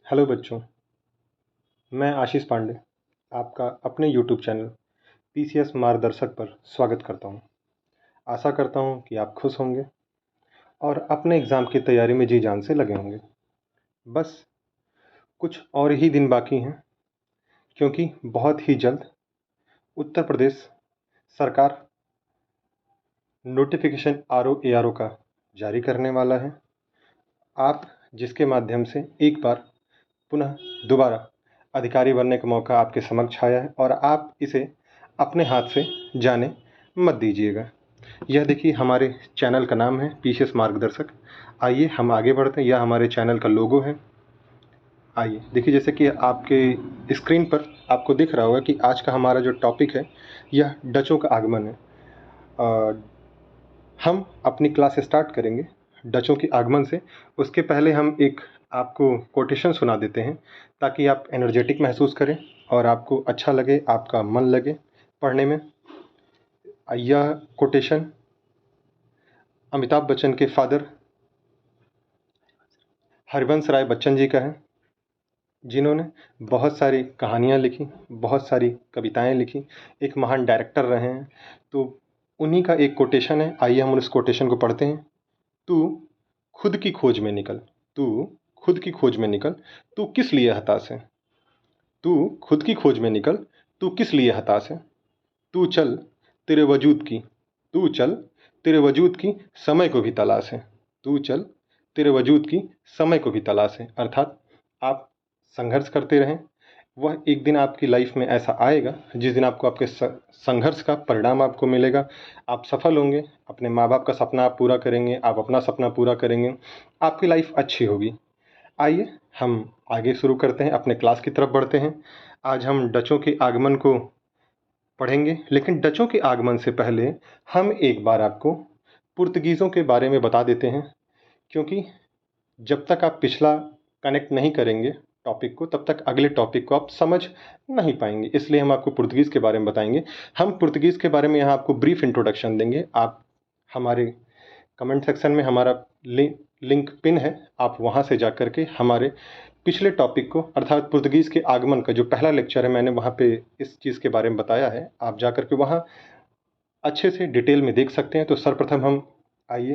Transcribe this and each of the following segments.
Hello बच्चों, मैं आशीष पांडे आपका अपने यूट्यूब चैनल पीसीएस मार्गदर्शक पर स्वागत करता हूं। आशा करता हूं कि आप खुश होंगे और अपने एग्ज़ाम की तैयारी में जी जान से लगे होंगे। बस कुछ और ही दिन बाकी हैं, क्योंकि बहुत ही जल्द उत्तर प्रदेश सरकार नोटिफिकेशन आरओ का जारी करने वाला है। आप जिसके माध्यम से एक बार पुनः दोबारा अधिकारी बनने का मौका आपके समक्ष आया है और आप इसे अपने हाथ से जाने मत दीजिएगा। यह देखिए हमारे चैनल का नाम है पीसीएस मार्गदर्शक। आइए हम आगे बढ़ते हैं। यह हमारे चैनल का लोगो है। आइए देखिए, जैसे कि आपके स्क्रीन पर आपको दिख रहा होगा कि आज का हमारा जो टॉपिक है यह डचों का आगमन है। हम अपनी क्लास स्टार्ट करेंगे डचों के आगमन से। उसके पहले हम एक आपको कोटेशन सुना देते हैं ताकि आप एनर्जेटिक महसूस करें और आपको अच्छा लगे, आपका मन लगे पढ़ने में। यह कोटेशन अमिताभ बच्चन के फादर हरिवंश राय बच्चन जी का है, जिन्होंने बहुत सारी कहानियाँ लिखी, बहुत सारी कविताएं लिखी, एक महान डायरेक्टर रहे हैं। तो उन्हीं का एक कोटेशन है। आइए हम उस कोटेशन को पढ़ते हैं। तू खुद की खोज में निकल, तू खुद की खोज में निकल, तू किस लिए हताश है। तू खुद की खोज में निकल, तू किस लिए हताश है। तू चल तेरे वजूद की, तू चल तेरे वजूद की समय को भी तलाश है। तू चल तेरे वजूद की समय को भी तलाश है। अर्थात आप संघर्ष करते रहें। वह एक दिन आपकी लाइफ में ऐसा आएगा जिस दिन आपको आपके संघर्ष का परिणाम आपको मिलेगा। आप सफल होंगे, अपने माँ बाप का सपना आप पूरा करेंगे, आप अपना सपना पूरा करेंगे, आपकी लाइफ अच्छी होगी। आइए हम आगे शुरू करते हैं, अपने क्लास की तरफ बढ़ते हैं। आज हम डचों के आगमन को पढ़ेंगे, लेकिन डचों के आगमन से पहले हम एक बार आपको पुर्तगीज़ों के बारे में बता देते हैं, क्योंकि जब तक आप पिछला कनेक्ट नहीं करेंगे टॉपिक को, तब तक अगले टॉपिक को आप समझ नहीं पाएंगे। इसलिए हम आपको पुर्तगीज़ के बारे में बताएंगे। हम पुर्तगीज़ के बारे में यहाँ आपको ब्रीफ इंट्रोडक्शन देंगे। आप हमारे कमेंट सेक्शन में हमारा लिंक पिन है, आप वहाँ से जा कर के हमारे पिछले टॉपिक को, अर्थात पुर्तगीज़ के आगमन का जो पहला लेक्चर है, मैंने वहाँ पे इस चीज़ के बारे में बताया है। आप जा कर के वहाँ अच्छे से डिटेल में देख सकते हैं। तो सर्वप्रथम हम आइए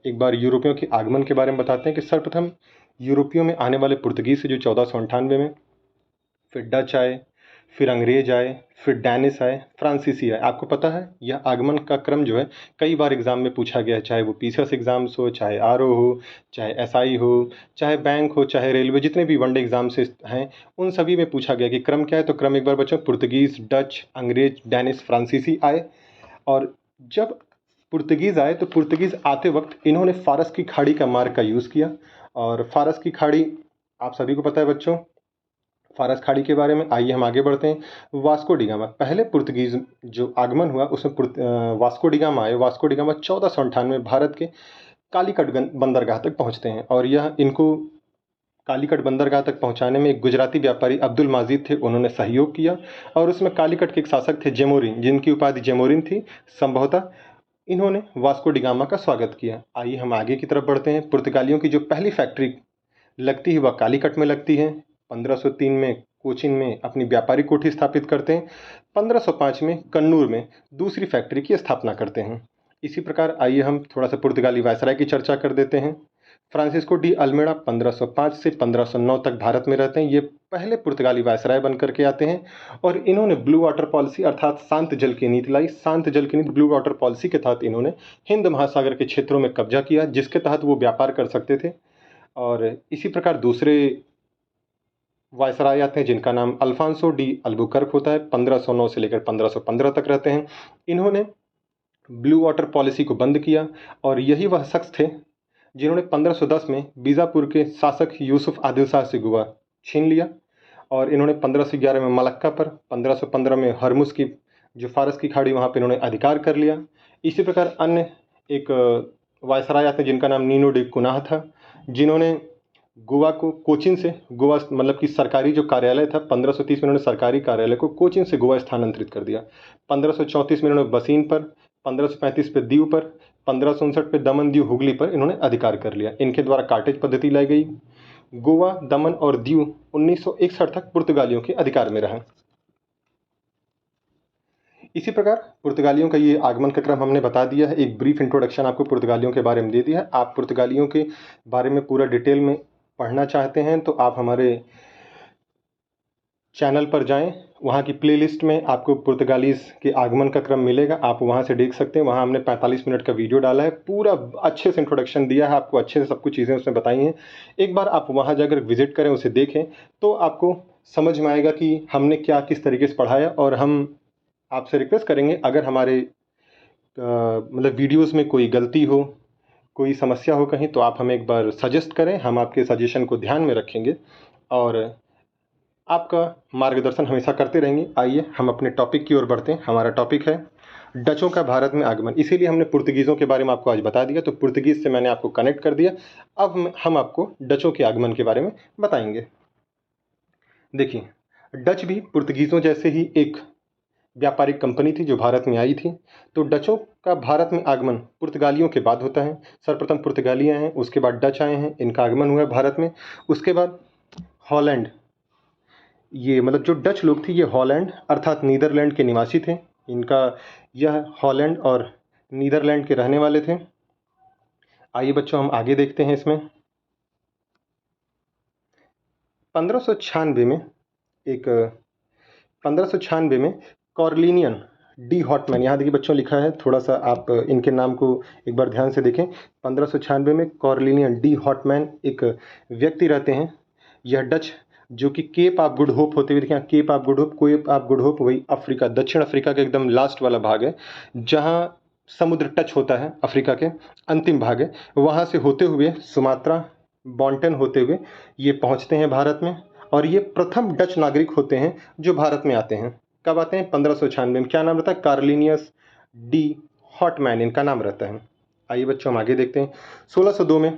एक बार यूरोपियों के आगमन के बारे में बताते हैं कि सर्वप्रथम यूरोपियों में आने वाले पुर्तगीज़ जो 1498 में, फिर डच आए, फिर अंग्रेज आए, फिर डैनिश आए, फ्रांसीसी आए। आपको पता है यह आगमन का क्रम जो है कई बार एग्जाम में पूछा गया है, चाहे वो पीसीएस एग्जाम्स हो, चाहे आरओ हो, चाहे एसआई हो, चाहे बैंक हो, चाहे रेलवे, जितने भी वनडे एग्जाम से हैं उन सभी में पूछा गया कि क्रम क्या है। तो क्रम एक बार बच्चों, पुर्तगीज़, डच, अंग्रेज, डैनिश, फ्रांसीसी आए। और जब पुर्तगीज़ आए तो पुर्तगीज़ आते वक्त इन्होंने फारस की खाड़ी का मार्ग का यूज़ किया। और फारस की खाड़ी आप सभी को पता है बच्चों, फारस खाड़ी के बारे में। आइए हम आगे बढ़ते हैं। वास्को डी गामा, पहले पुर्तगीज जो आगमन हुआ उसमें वास्को डी गामा आए। वास्को डी गामा 1498 में भारत के कालीकट बंदरगाह तक पहुंचते हैं, और यह इनको कालीकट बंदरगाह तक पहुंचाने में एक गुजराती व्यापारी अब्दुल माजिद थे, उन्होंने सहयोग किया। और उसमें कालीकट के एक शासक थे जेमोरिन, जिनकी उपाधि जेमोरिन थी संभवतः। इन्होंने वास्को डी गामा का स्वागत किया। आइए हम आगे की तरफ बढ़ते हैं। पुर्तगालियों की जो पहली फैक्ट्री लगती है वह कालीकट में लगती है। 1503 में कोचिन में अपनी व्यापारिक कोठी स्थापित करते हैं। 1505 में कन्नूर में दूसरी फैक्ट्री की स्थापना करते हैं। इसी प्रकार आइए हम थोड़ा सा पुर्तगाली वायसराय की चर्चा कर देते हैं। फ्रांसिस्को डी अल्मेड़ा 1505 से 1509 तक भारत में रहते हैं। ये पहले पुर्तगाली वायसराय बन करके आते हैं, और इन्होंने ब्लू वाटर पॉलिसी अर्थात शांत जल की नीति लाई। शांत जल की नीति, ब्लू वाटर पॉलिसी के तहत इन्होंने हिंद महासागर के क्षेत्रों में कब्जा किया, जिसके तहत वो व्यापार कर सकते थे। और इसी प्रकार दूसरे वायसराय आते हैं जिनका नाम अल्फांसो डी अल्बुकर्क होता है। 1509 से लेकर 1515 तक रहते हैं। इन्होंने ब्लू वाटर पॉलिसी को बंद किया, और यही वह शख्स थे जिन्होंने 1510 में बीजापुर के शासक यूसुफ आदिल शाह से गोवा छीन लिया। और इन्होंने 1511 में मलक्का पर, 1515 में हरमुज की जो फारस की खाड़ी, वहाँ पर इन्होंने अधिकार कर लिया। इसी प्रकार अन्य एक वायसराय आते हैं जिनका नाम नीनो डी कुनाह था, जिन्होंने गोवा को कोचीन से, गोवा मतलब कि सरकारी जो कार्यालय था, 1530 में उन्होंने सरकारी कार्यालय को कोचीन से गोवा स्थानांतरित कर दिया। 1534 में इन्होंने बसीन पर, 1535 पे दीव पर, 1559 पे दमन दीव हुगली पर इन्होंने अधिकार कर लिया। इनके द्वारा कार्टेज पद्धति लाई गई। गोवा, दमन और दीव 1961 तक पुर्तगालियों के अधिकार में रहा। इसी प्रकार पुर्तगालियों का ये आगमन का क्रम हमने बता दिया है। एक ब्रीफ इंट्रोडक्शन आपको पुर्तगालियों के बारे में दे दिया है। आप पुर्तगालियों के बारे में पूरा डिटेल में पढ़ना चाहते हैं तो आप हमारे चैनल पर जाएं, वहाँ की प्लेलिस्ट में आपको पुर्तगालीज़ के आगमन का क्रम मिलेगा, आप वहाँ से देख सकते हैं। वहाँ हमने 45 मिनट का वीडियो डाला है, पूरा अच्छे से इंट्रोडक्शन दिया है, आपको अच्छे से सब कुछ चीज़ें उसमें बताई हैं। एक बार आप वहाँ जाकर विज़िट करें, उसे देखें, तो आपको समझ में आएगा कि हमने क्या किस तरीके से पढ़ाया। और हम आपसे रिक्वेस्ट करेंगे, अगर हमारे मतलब वीडियोज़ में कोई गलती हो, कोई समस्या हो कहीं, तो आप हमें एक बार सजेस्ट करें, हम आपके सजेशन को ध्यान में रखेंगे और आपका मार्गदर्शन हमेशा करते रहेंगे। आइए हम अपने टॉपिक की ओर बढ़ते हैं। हमारा टॉपिक है डचों का भारत में आगमन। इसीलिए हमने पुर्तगीज़ों के बारे में आपको आज बता दिया, तो पुर्तगीज़ से मैंने आपको कनेक्ट कर दिया। अब हम आपको डचों के आगमन के बारे में बताएंगे। देखिए, डच भी पुर्तगीज़ों जैसे ही एक व्यापारिक कंपनी थी जो भारत में आई थी। तो डचों का भारत में आगमन पुर्तगालियों के बाद होता है। सर्वप्रथम पुर्तगाली आए हैं, उसके बाद डच आए हैं, इनका आगमन हुआ है भारत में। उसके बाद हॉलैंड, ये मतलब जो डच लोग थे ये हॉलैंड अर्थात नीदरलैंड के निवासी थे। इनका यह हॉलैंड और नीदरलैंड के रहने वाले थे। आइए बच्चों, हम आगे देखते हैं। इसमें 1596 में एक 1596 में कॉर्लिनियन डी हॉटमैन, यहाँ देखिए बच्चों लिखा है, थोड़ा सा आप इनके नाम को एक बार ध्यान से देखें। 1596 में कॉर्लिनियन डी हॉटमैन एक व्यक्ति रहते हैं। यह डच जो कि केप ऑफ गुड होप होते हुए, देखिए केप ऑफ गुड होप वही अफ्रीका, दक्षिण अफ्रीका के एकदम लास्ट वाला भाग है, जहाँ समुद्र टच होता है, अफ्रीका के अंतिम भाग है। वहाँ से होते हुए सुमात्रा, बॉन्टेन होते हुए ये पहुँचते हैं भारत में। और ये प्रथम डच नागरिक होते हैं जो भारत में आते हैं। कब आते हैं? 1596 में। क्या नाम रहता है? कार्लिनियस डी हॉटमैन इनका नाम रहता है। आइए बच्चों, हम आगे देखते हैं। 1602 में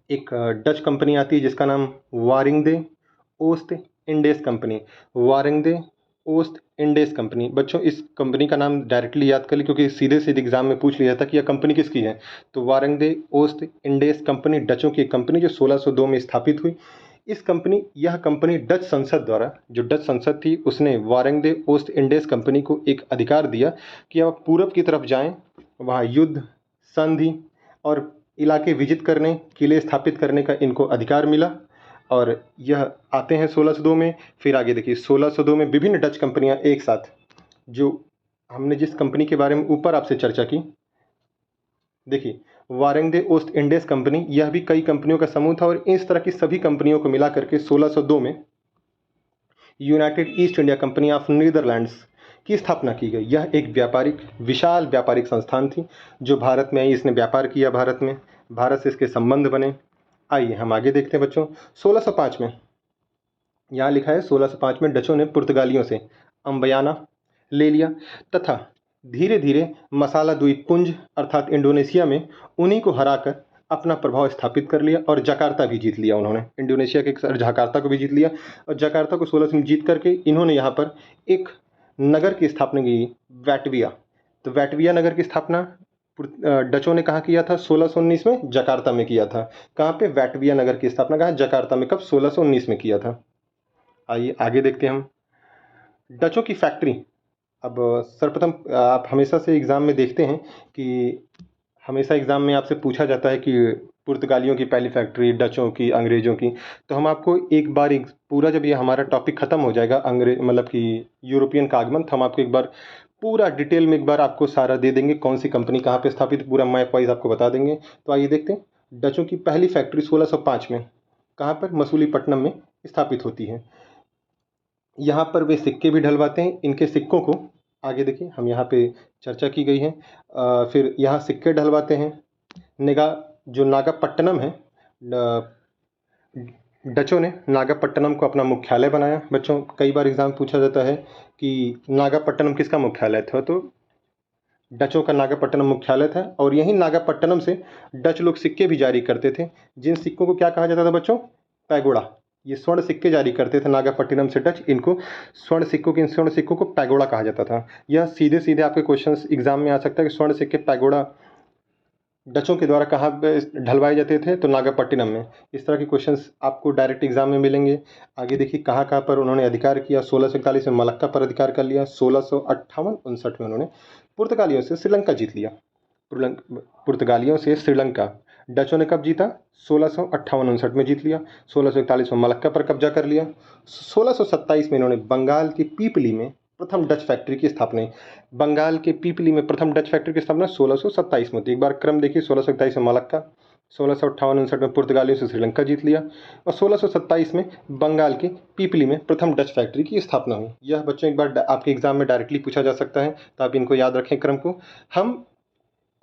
एक डच कंपनी आती है जिसका नाम वारिंगदे ओस्ट इंडेस कंपनी। वारिंगदे ओस्ट इंडेस कंपनी। बच्चों, इस कंपनी का नाम डायरेक्टली याद कर ली, क्योंकि सीधे सीधे एग्जाम में पूछ लिया था कि यह कंपनी किसकी है। तो वारिंगदे ओस्ट इंडेस कंपनी डचों की एक कंपनी जो 1602 में स्थापित हुई। यह कंपनी डच संसद द्वारा, जो डच संसद थी उसने वारिंगदे ओस्ट इंडेस कंपनी को एक अधिकार दिया कि आप पूरब की तरफ जाएं, वहाँ युद्ध, संधि और इलाके विजित करने, किले स्थापित करने का इनको अधिकार मिला। और यह आते हैं 1602 में। फिर आगे देखिए, 1602 में विभिन्न डच कंपनियां एक साथ, जो हमने जिस कंपनी के बारे में ऊपर आपसे चर्चा की, देखिए वारेंगदे ओस्ट इंडेस कंपनी, यह भी कई कंपनियों का समूह था। और इस तरह की सभी कंपनियों को मिला करके 1602 में United east India company of Netherlands की स्थापना की गई। यह एक विशाल व्यापारिक संस्थान थी जो भारत में आई। इसने व्यापार किया भारत में, भारत से इसके संबंध बने। आइए हम आगे देखते हैं बच्चों। 1605 में यहाँ लिखा है, 1605 में डचों ने पुर्तगालियों से अम्बयाना ले लिया तथा धीरे धीरे मसाला द्वीप पुंज अर्थात इंडोनेशिया में उन्हीं को हराकर अपना प्रभाव स्थापित कर लिया। और जकार्ता भी जीत लिया उन्होंने, इंडोनेशिया के जकार्ता को भी जीत लिया। और जकार्ता को 1600 में जीत करके इन्होंने यहाँ पर एक नगर की स्थापना की, वैटविया। तो वैटविया नगर की स्थापना डचों ने कहाँ किया था? 1619 में जकार्ता में किया था। कहाँ पे? वैटविया नगर की स्थापना कहाँ? जकार्ता में। कब? 1619 में किया था। आइए आगे देखते हैं हम। डचों की फैक्ट्री। अब सर्वप्रथम आप हमेशा से एग्ज़ाम में देखते हैं कि हमेशा एग्ज़ाम में आपसे पूछा जाता है कि पुर्तगालियों की पहली फैक्ट्री, डचों की, अंग्रेज़ों की। तो हम आपको एक बार पूरा, जब ये हमारा टॉपिक ख़त्म हो जाएगा मतलब कि यूरोपियन का आगमन, तो हम आपको एक बार पूरा डिटेल में एक बार आपको सारा दे देंगे, कौन सी कंपनी कहाँ पे स्थापित, पूरा मैप वाइज आपको बता देंगे। तो आइए देखते हैं। डचों की पहली फैक्ट्री 1605 में कहाँ पर? मसूलीपट्टनम में स्थापित होती है। यहाँ पर वे सिक्के भी ढलवाते हैं। इनके सिक्कों को आगे देखिए, हम यहाँ पे चर्चा की गई है। फिर यहाँ सिक्के ढलवाते हैं। जो नागापट्टनम है, डचों ने नागापट्टनम को अपना मुख्यालय बनाया। बच्चों, कई बार एग्जाम पूछा जाता है कि नागापट्टनम किसका मुख्यालय था, तो डचों का नागापट्टनम मुख्यालय था। और यहीं नागापट्टनम से डच लोग सिक्के भी जारी करते थे, जिन सिक्कों को क्या कहा जाता था बच्चों? पैगोड़ा। ये स्वर्ण सिक्के जारी करते थे नागापट्टनम से डच, इनको स्वर्ण सिक्कों को पैगोड़ा कहा जाता था। यह सीधे सीधे आपके क्वेश्चंस एग्जाम में आ सकता है कि स्वर्ण सिक्के पैगोड़ा डचों के द्वारा कहाँ पे ढलवाए जाते थे, तो नागपट्टिनम में। इस तरह के क्वेश्चंस आपको डायरेक्ट एग्जाम में मिलेंगे। आगे देखिए कहाँ कहाँ पर उन्होंने अधिकार किया। 1641 में मलक्का पर अधिकार कर लिया। 1658-59 में उन्होंने पुर्तगालियों से श्रीलंका जीत लिया। पुर्तगालियों से श्रीलंका डचों ने कब जीता? 1658-59 में जीत लिया। 1641 में मलक्का पर कब्जा कर लिया। 1627 में इन्होंने बंगाल की पीपली में प्रथम डच फैक्ट्री की स्थापना। बंगाल के पीपली में प्रथम डच फैक्ट्री की स्थापना 1627 में होती है। एक बार क्रम देखिए, 1627 में मलक्का, 1658-59 में पुर्तगालियों से श्रीलंका जीत लिया और 1627 में बंगाल के पीपली में प्रथम डच फैक्ट्री की स्थापना हुई। यह बच्चों एक बार आपके एग्जाम में डायरेक्टली पूछा जा सकता है, तो आप इनको याद रखें क्रम को। हम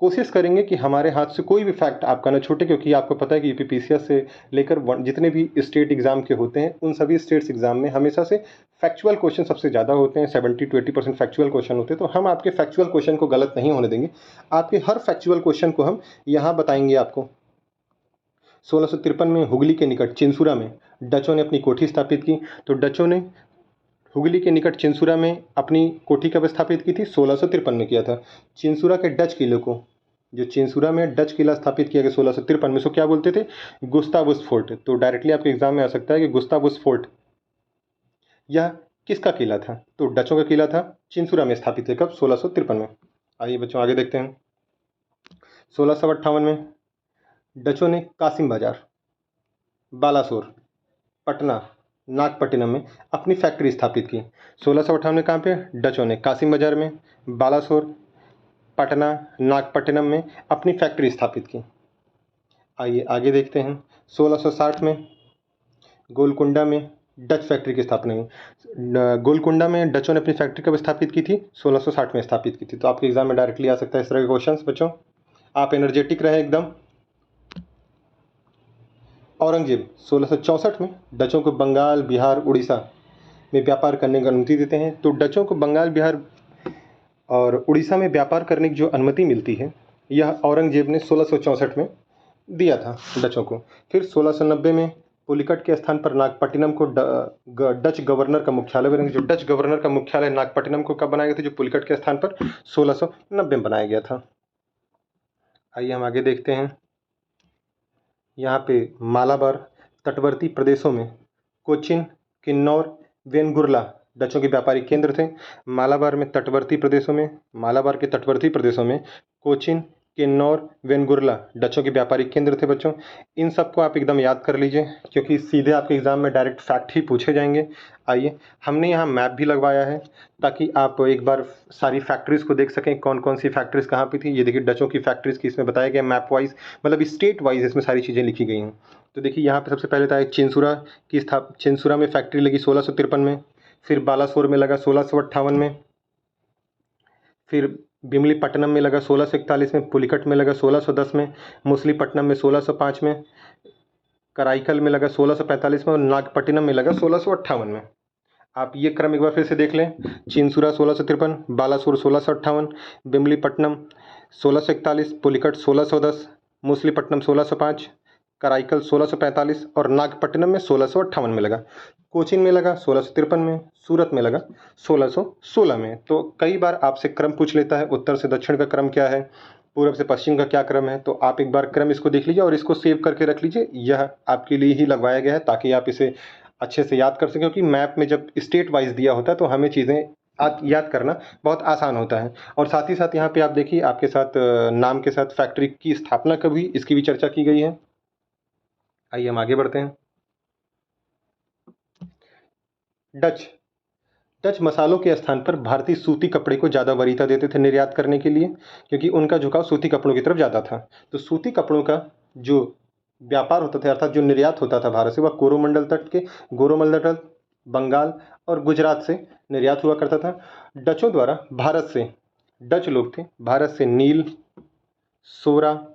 कोशिश करेंगे कि हमारे हाथ से कोई भी फैक्ट आपका ना छूटे, क्योंकि आपको पता है कि यूपीपीसीएस से लेकर जितने भी स्टेट एग्जाम के होते हैं, उन सभी स्टेट्स एग्जाम में हमेशा से फैक्चुअल क्वेश्चन सबसे ज़्यादा होते हैं। 70 to 80% फैक्चुअल क्वेश्चन होते हैं। तो हम आपके फैक्चुअल क्वेश्चन को गलत नहीं होने देंगे। आपके हर फैक्चुअल क्वेश्चन को हम यहाँ बताएंगे आपको। 1653 में हुगली के निकट चिंसुरा में डचों ने अपनी कोठी स्थापित की। तो डचों ने हुगली के निकट चिंसुरा में अपनी कोठी कब स्थापित की थी? 1653 में किया था। चिंसुरा के डच किले को, जो चिंसुरा में डच किला स्थापित किया गया 1653 में, उसको क्या बोलते थे? गुस्तावुस फोर्ट। तो डायरेक्टली आपके एग्जाम में आ सकता है कि गुस्तावुस फोर्ट यह किसका किला था? तो डचों का किला था, चिंसुरा में स्थापित है। कब? 1653 में। आइए बच्चों आगे देखते हैं। 1658 में डचों ने कासिम बाजार, बालासोर, पटना, नागपट्टिनम में अपनी फैक्ट्री स्थापित की। 1658 में कहाँ पे? डचों ने कासिम बाजार में, बालासोर, पटना, नागपट्टिनम में अपनी फैक्ट्री स्थापित की। आइए आगे देखते हैं। 1660 में गोलकुंडा में डच फैक्ट्री की स्थापना हुई। गोलकुंडा में डचों ने अपनी फैक्ट्री कब स्थापित की थी? 1660 में स्थापित की थी। तो आपके एग्जाम में डायरेक्टली आ सकता है इस तरह के क्वेश्चंस। बच्चों आप एनर्जेटिक रहें एकदम। औरंगजेब 1664 में डचों को बंगाल, बिहार, उड़ीसा में व्यापार करने की अनुमति देते हैं। तो डचों को बंगाल, बिहार और उड़ीसा में व्यापार करने की जो अनुमति मिलती है, यह औरंगजेब ने 1664 में दिया था डचों को। फिर 1690 में पुलिकट के स्थान पर नागपट्टिनम को डच गवर्नर का मुख्यालय बनाया। जो डच गवर्नर का मुख्यालय नागपट्टिनम को कब बनाया गया था? जो पुलिकट के स्थान पर 1690 में बनाया गया था। आइए हम आगे देखते हैं। यहाँ पे मालाबार तटवर्ती प्रदेशों में कोचिन, किन्नौर, वेनगुर्ला डचों के व्यापारिक केंद्र थे। मालाबार के तटवर्ती प्रदेशों में कोचिन, किन्नौर, वेनगुर्ला डचों के व्यापारिक केंद्र थे। बच्चों इन सबको आप एकदम याद कर लीजिए, क्योंकि सीधे आपके एग्जाम में डायरेक्ट फैक्ट ही पूछे जाएंगे। आइए हमने यहाँ मैप भी लगवाया है, ताकि आप एक बार सारी फैक्ट्रीज को देख सकें, कौन कौन सी फैक्ट्रीज कहाँ पे थी। ये देखिए डचों की फैक्ट्रीज की इसमें बताया गया मैप वाइज, मतलब स्टेट वाइज इसमें सारी चीज़ें लिखी गई हैं। तो देखिए यहाँ पे सबसे पहले था चिंसुरा में फैक्ट्री लगी 1653 में। फिर बालासोर में लगा 1658 में। फिर भीमलीपट्टनम में लगा 1641 में। पुलिकट में लगा 1610 में। मुसलीपट्टनम में 1605 में। कराईकल में लगा 1645 में और नागपट्टिनम में लगा 1658 में। आप ये क्रम एक बार फिर से देख लें। चिंसुरा 1653, बालासोर 1658, भीमलीपट्टनम 1641, पुलिकट 1610, मुसलीपट्टनम 1605, कराईकल 1645 और नागपट्टिनम में 1658 में लगा। कोचीन में लगा 1653 में, सूरत में लगा 1616 में। तो कई बार आपसे क्रम पूछ लेता है, उत्तर से दक्षिण का क्रम क्या है, पूर्व से पश्चिम का क्या क्रम है। तो आप एक बार क्रम इसको देख लीजिए और इसको सेव करके रख लीजिए। यह आपके लिए ही लगवाया गया है ताकि आप इसे अच्छे से याद कर सकें, क्योंकि मैप में जब स्टेट वाइज दिया होता है तो हमें चीज़ें याद करना बहुत आसान होता है। और साथ ही साथ यहाँ पे आप देखिए आपके साथ नाम के साथ फैक्ट्री की स्थापना कब हुई, इसकी भी चर्चा की गई है। आइए हम आगे बढ़ते हैं। डच मसालों के स्थान पर भारतीय सूती कपड़े को ज़्यादा वरीयता देते थे निर्यात करने के लिए, क्योंकि उनका झुकाव सूती कपड़ों की तरफ ज़्यादा था। तो सूती कपड़ों का जो व्यापार होता था, अर्थात जो निर्यात होता था भारत से, वह गोरोमंडल तट, बंगाल और गुजरात से निर्यात हुआ करता था। डचों द्वारा डच लोग थे भारत से नील, सोरा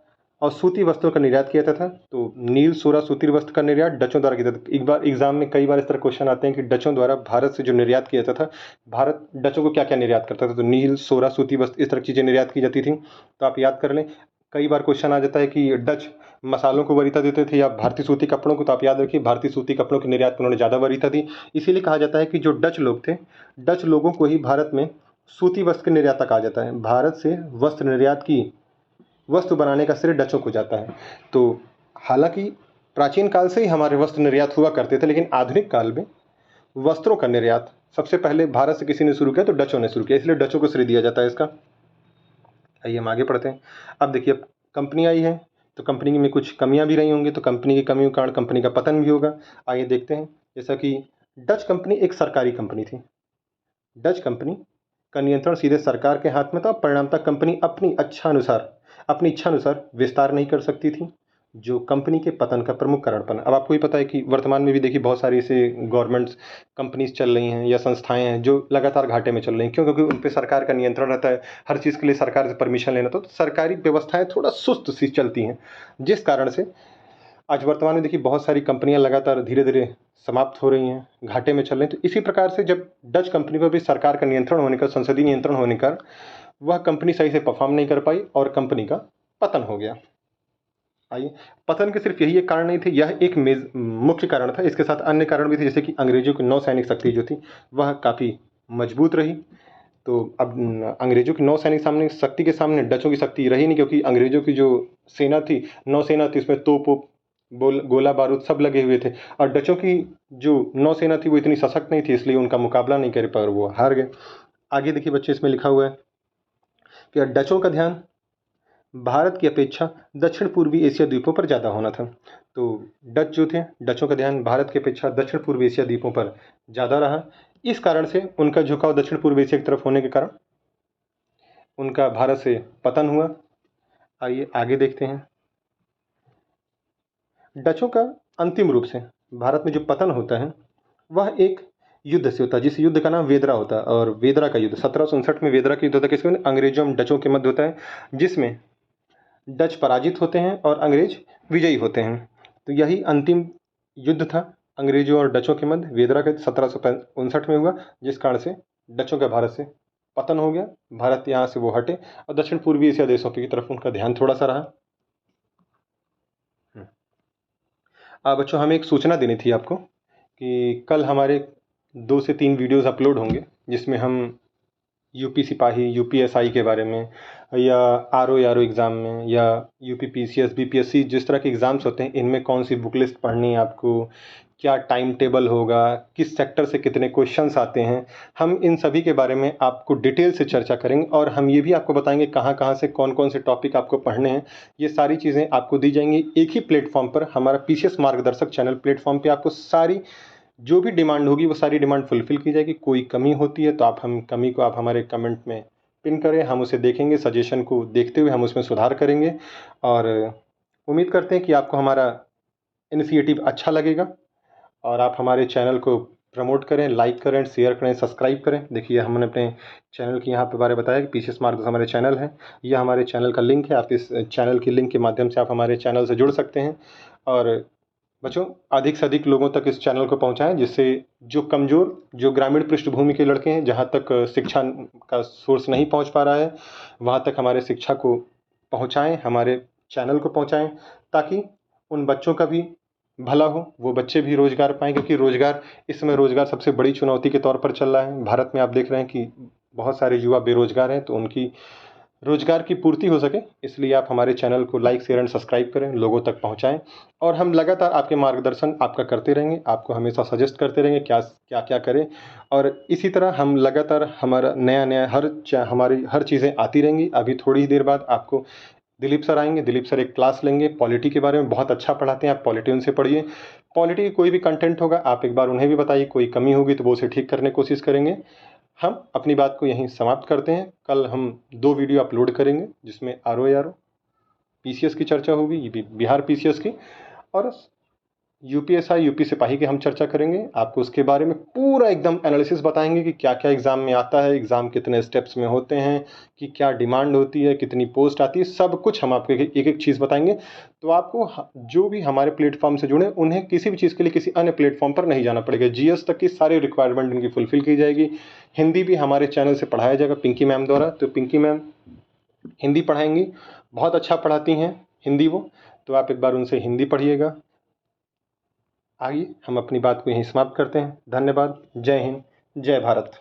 और सूती वस्त्रों का निर्यात किया जाता था। तो नील, सोरा, सूती वस्त्र का निर्यात डचों द्वारा किया जाता था। एक बार एग्जाम में कई बार इस तरह क्वेश्चन आते हैं कि डचों द्वारा भारत से जो निर्यात किया जाता था, भारत डचों को क्या क्या निर्यात करता था। तो नील, सोरा, सूती वस्त्र, इस तरह की चीज़ें निर्यात की जाती थी। तो आप याद कर लें। कई बार क्वेश्चन आ जाता है कि डच मसालों को वरीयता देते थे या भारतीय सूती कपड़ों को। तो आप याद रखिए भारतीय सूती कपड़ों की निर्यात पर उन्होंने ज़्यादा वरीयता दी। इसीलिए कहा जाता है कि जो डच लोग थे, डच लोगों को ही भारत में सूती वस्त्र के निर्यातक कहा जाता है। भारत से वस्त्र निर्यात की वस्त्र बनाने का श्रेय डचों को जाता है। तो हालांकि प्राचीन काल से ही हमारे वस्त्र निर्यात हुआ करते थे, लेकिन आधुनिक काल में वस्त्रों का निर्यात सबसे पहले भारत से किसी ने शुरू किया तो डचों ने शुरू किया, इसलिए डचों को श्रेय दिया जाता है इसका। आइए हम आगे पढ़ते हैं। अब देखिए, अब कंपनी आई है तो कंपनी में कुछ कमियां भी रही होंगी, तो कंपनी की कमियों के कारण कंपनी का पतन भी होगा। आइए देखते हैं। जैसा कि डच कंपनी एक सरकारी कंपनी थी। डच कंपनी का नियंत्रण सीधे सरकार के हाथ में था। परिणामतः कंपनी अपनी इच्छा अनुसार विस्तार नहीं कर सकती थी, जो कंपनी के पतन का प्रमुख कारण बना। अब आपको ही पता है कि वर्तमान में भी देखिए बहुत सारी ऐसे गवर्नमेंट्स कंपनीज चल रही हैं या संस्थाएं हैं जो लगातार घाटे में चल रही हैं। क्यों? क्योंकि उन पे सरकार का नियंत्रण रहता है, हर चीज़ के लिए सरकार से परमिशन लेना, तो सरकारी व्यवस्थाएं थोड़ा सुस्त सी चलती हैं, जिस कारण से आज वर्तमान में देखिए बहुत सारी कंपनियां लगातार धीरे धीरे समाप्त हो रही हैं, घाटे में चल रही हैं। तो इसी प्रकार से जब डच कंपनी पर भी सरकार का नियंत्रण होने का, संसदीय नियंत्रण होने का, वह कंपनी सही से परफॉर्म नहीं कर पाई और कंपनी का पतन हो गया। आइए, पतन के सिर्फ यही एक कारण नहीं थे, यह एक मुख्य कारण था। इसके साथ अन्य कारण भी थे, जैसे कि अंग्रेजों की नौसैनिक शक्ति जो थी वह काफ़ी मजबूत रही। तो अब अंग्रेजों की नौसैनिक सामने शक्ति के सामने डचों की शक्ति रही नहीं, क्योंकि अंग्रेजों की जो सेना थी, नौसेना थी, उसमें तोप वोप, गोला बारूद सब लगे हुए थे, और डचों की जो नौसेना थी वो इतनी सशक्त नहीं थी, इसलिए उनका मुकाबला नहीं कर पाए और वो हार गए। आगे देखिए बच्चे, इसमें लिखा हुआ है कि डचों का ध्यान भारत की अपेक्षा दक्षिण पूर्वी एशिया द्वीपों पर ज़्यादा होना था। तो डच जो थे, डचों का ध्यान भारत की अपेक्षा दक्षिण पूर्व एशिया द्वीपों पर ज़्यादा रहा। इस कारण से उनका झुकाव दक्षिण पूर्व एशिया की तरफ होने के कारण उनका भारत से पतन हुआ। आइए आगे देखते हैं। डचों का अंतिम रूप से भारत में जो पतन होता है वह एक युद्ध से होता है, जिस युद्ध का नाम वेदरा होता है। और वेदरा का युद्ध 1759 में वेदरा का युद्ध होता है, किसके? अंग्रेजों और डचों के मध्य होता है, जिसमें डच पराजित होते हैं और अंग्रेज विजयी होते हैं। तो यही अंतिम युद्ध था अंग्रेजों और डचों के मध्य, वेदरा का 1759 में हुआ, जिस कारण से डचों का भारत से पतन हो गया। भारत यहाँ से वो हटे और दक्षिण पूर्वी एशिया देशों की तरफ उनका ध्यान थोड़ा सा रहा। बच्चों, हमें एक सूचना देनी थी आपको कि कल हमारे 2 से 3 वीडियोस अपलोड होंगे, जिसमें हम यूपी सिपाही, यूपीएसआई के बारे में, या आरओ एग्ज़ाम में, या यूपी पीसीएस, बीपीएससी, जिस तरह के एग्ज़ाम्स होते हैं, इनमें कौन सी बुक लिस्ट पढ़नी है आपको, क्या टाइम टेबल होगा, किस सेक्टर से कितने क्वेश्चंस आते हैं, हम इन सभी के बारे में आपको डिटेल से चर्चा करेंगे। और हम ये भी आपको बताएंगे कहाँ कहाँ से कौन कौन से टॉपिक आपको पढ़ने हैं। ये सारी चीज़ें आपको दी जाएंगी एक ही प्लेटफॉर्म पर, हमारा पीसीएस मार्गदर्शक चैनल प्लेटफॉर्म पर। आपको सारी जो भी डिमांड होगी वो सारी डिमांड फुलफ़िल की जाएगी। कोई कमी होती है तो कमी को आप हमारे कमेंट में पिन करें, हम उसे देखेंगे, सजेशन को देखते हुए हम उसमें सुधार करेंगे। और उम्मीद करते हैं कि आपको हमारा इनिशिएटिव अच्छा लगेगा और आप हमारे चैनल को प्रमोट करें, लाइक करें, शेयर करें, सब्सक्राइब करें। देखिए, हमने अपने चैनल की यहाँ पे बारे बताया कि पीसीएस मार्गदर्शक हमारे चैनल है, यह हमारे चैनल का लिंक है। आप इस चैनल की लिंक के माध्यम से आप हमारे चैनल से जुड़ सकते हैं। और बच्चों, अधिक से अधिक लोगों तक इस चैनल को पहुंचाएं, जिससे जो कमज़ोर, जो ग्रामीण पृष्ठभूमि के लड़के हैं, जहां तक शिक्षा का सोर्स नहीं पहुंच पा रहा है, वहां तक हमारे शिक्षा को पहुंचाएं, हमारे चैनल को पहुंचाएं, ताकि उन बच्चों का भी भला हो, वो बच्चे भी रोज़गार पाएँ। क्योंकि रोज़गार, इस समय रोज़गार सबसे बड़ी चुनौती के तौर पर चल रहा है। भारत में आप देख रहे हैं कि बहुत सारे युवा बेरोज़गार हैं, तो उनकी रोज़गार की पूर्ति हो सके, इसलिए आप हमारे चैनल को लाइक, शेयर एंड सब्सक्राइब करें, लोगों तक पहुंचाएं। और हम लगातार आपके मार्गदर्शन आपका करते रहेंगे, आपको हमेशा सजेस्ट करते रहेंगे क्या क्या क्या करें। और इसी तरह हम लगातार हमारा नया नया हमारी हर चीज़ें आती रहेंगी। अभी थोड़ी ही देर बाद आपको दिलीप सर आएंगे, दिलीप सर एक क्लास लेंगे पॉलिटी के बारे में, बहुत अच्छा पढ़ाते हैं, आप पॉलिटी उनसे पढ़िए। पॉलिटी की कोई भी कंटेंट होगा आप एक बार उन्हें भी बताइए, कोई कमी होगी तो वो उसे ठीक करने की कोशिश करेंगे। हम अपनी बात को यहीं समाप्त करते हैं। कल हम 2 वीडियो अपलोड करेंगे, जिसमें आरओ पीसीएस की चर्चा होगी, ये भी बिहार पीसीएस की, और यूपीएसआई, यूपी सिपाही की हम चर्चा करेंगे। आपको उसके बारे में पूरा एकदम एनालिसिस बताएंगे कि क्या क्या एग्ज़ाम में आता है, एग्ज़ाम कितने स्टेप्स में होते हैं, कि क्या डिमांड होती है, कितनी पोस्ट आती है, सब कुछ हम आपको एक एक चीज़ बताएंगे। तो आपको जो भी हमारे प्लेटफॉर्म से जुड़े, उन्हें किसी भी चीज़ के लिए किसी अन्य प्लेटफॉर्म पर नहीं जाना पड़ेगा। जीएस तक की सारी रिक्वायरमेंट उनकी फुलफ़िल की जाएगी। हिंदी भी हमारे चैनल से पढ़ाया जाएगा पिंकी मैम द्वारा। तो पिंकी मैम हिंदी पढ़ाएंगी, बहुत अच्छा पढ़ाती हैं हिंदी वो, तो आप एक बार उनसे हिंदी पढ़िएगा। आइए हम अपनी बात को यहीं समाप्त करते हैं। धन्यवाद। जय हिंद, जय भारत।